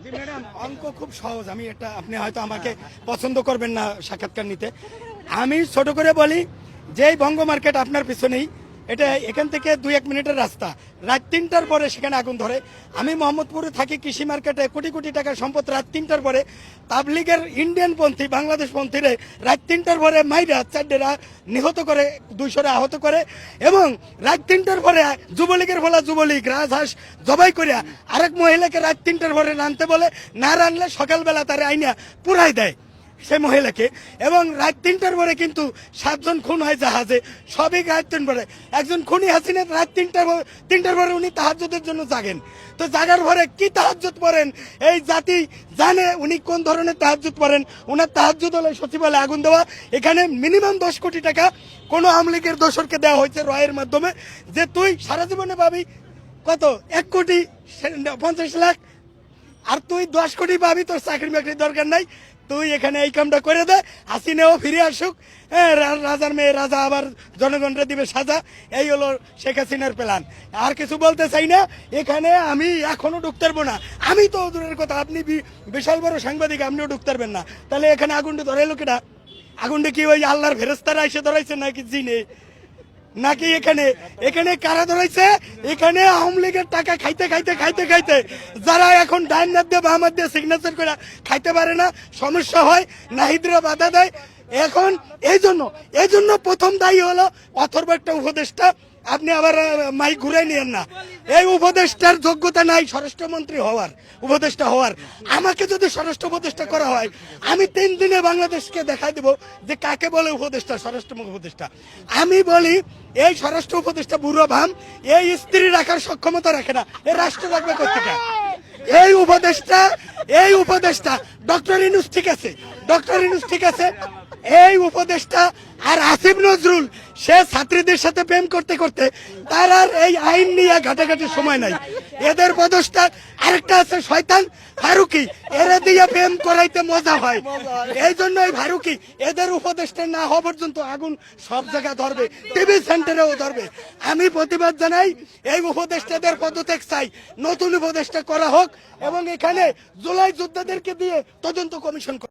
জি madam, অঙ্ক খুব সহজ। আমি এটা আপনি হয়তো আমাকে পছন্দ করবেন না সাক্ষাৎকার নিতে। আমি ছোট করে বলি, যেই বঙ্গ মার্কেট আপনার পিছনেই, এটা এখান থেকে 2-1 মিনিটের রাস্তা। রাত 3টার পরে সেখানে আগুন ধরে। আমি মোহাম্মদপুরে থাকি, কৃষি মার্কেটে কোটি কোটি টাকার সম্পদ রাত 3টার পরে তাবলিগের ইন্ডিয়ান পন্থী বাংলাদেশ পন্থীরে রাত 3টার পরে মাইরা 4টা নিহত করে, 200 আহত করে, এবং রাত 3টার পরে যুবলীগের বলা যুবলীগ রাজহাঁস জবাই করিয়া আরেক মহিলাকে রাত 3টার পরে রানতে বলে, না রানলে সকালবেলা তারা আইনা পুরাই দেয় সে মহিলাকে। এবং রাত 3টার পরে কিন্তু 7 জন খুন হয় জাহাজে, সবই রাত 3 পরে। একজন খুনি হাসিনা রাত 3টার পরে উনি তাহাজ্জুদের জন্য জাগেন। তো জাগার পরে কি তাহাজ্জুদ পড়েন এই জাতি জানে উনি কোন ধরনের তাহাজ্জুদ পড়েন। ওনার তাহাজ্জুদ হলে সচিবালয়ে আগুন দেওয়া। এখানে মিনিমাম 10 কোটি টাকা কোনো আওয়ামী লীগের দোসরকে দেওয়া হয়েছে রয়ের মাধ্যমে, যে তুই সারা জীবনে পাবি কত 1,50,00,000, আর তুই 10 কোটি পাবি, তোর চাকরি বাকরির দরকার নাই, তুই এখানে এই কামটা করে দে, হাসিনাও ফিরে আসুক, রাজার মেয়ে রাজা আবার জনগণরা দিবে সাজা। এই হলো শেখ হাসিনার প্ল্যান। আর কিছু বলতে চাই না। এখানে আমি এখনো ঢুকতে পারবো না। আমি তো দূরের কথা, আপনি বিশাল বড় সাংবাদিক, আপনিও ঢুকতে পারবেন না। তাহলে এখানে আগুনটা ধরাইলো কেটা? আগুনটা কি ওই আল্লাহর ফেরেস্তারা এসে ধরাইছে নাকি জিনে? নাকি এখানে এখানে কারা ধরাইছে? এখানে আওয়ামী লীগের টাকা খাইতে খাইতে খাইতে খাইতে যারা এখন ডাইন নাদ দিয়ে বাম দিয়ে সিগনেচার করে খাইতে পারে না, সমস্যা হয়, নাহিদরা বাধা দেয়। এখন এই জন্য প্রথম দায়ী হলো অথর্ব একটা উপদেষ্টা। আপনি আবার মাইক ঘুরাই নিয়েন না। এই উপদেষ্টার যোগ্যতা নাই স্বরাষ্ট্রমন্ত্রী হওয়ার, উপদেষ্টা হওয়ার। আমাকে যদি স্বরাষ্ট্র উপদেষ্টা করা হয়, আমি 3 দিনে বাংলাদেশকে দেখাই দেব যে কাকে বলে উপদেষ্টা, স্বরাষ্ট্র উপদেষ্টা। আমি বলি এই স্বরাষ্ট্র উপদেষ্টা বুড়ো ভাম, এই স্ত্রী রাখার সক্ষমতা রাখে না, এ রাষ্ট্র রাখবে কোথেকে? এই উপদেষ্টা ডক্টর ইউনূস ঠিক আছে, ডক্টর ইউনূস ঠিক আছে। এই উপদেষ্টা আর আসিফ নজরুল, সে ছাত্রীদের সাথে প্রেম করতে করতে তার আর এই আইন নিয়ে ঘাটাঘাটির সময় নাই। এদের পদস্থ আরেকটা আছে শয়তান ফারুকি, এরা দিয়ে প্রেম করাইতে মজা হয়। এই জন্য এই ফারুকি এদের উপদেষ্টা না হওয়া পর্যন্ত আগুন সব জায়গায় ধরবে, টিভি সেন্টারেও ধরবে। আমি প্রতিবাদ জানাই, এই উপদেষ্টাদের পদত্যাগ চাই, নতুন উপদেষ্টা করা হোক, এবং এখানে জুলাই যোদ্ধাদেরকে দিয়ে তদন্ত কমিশন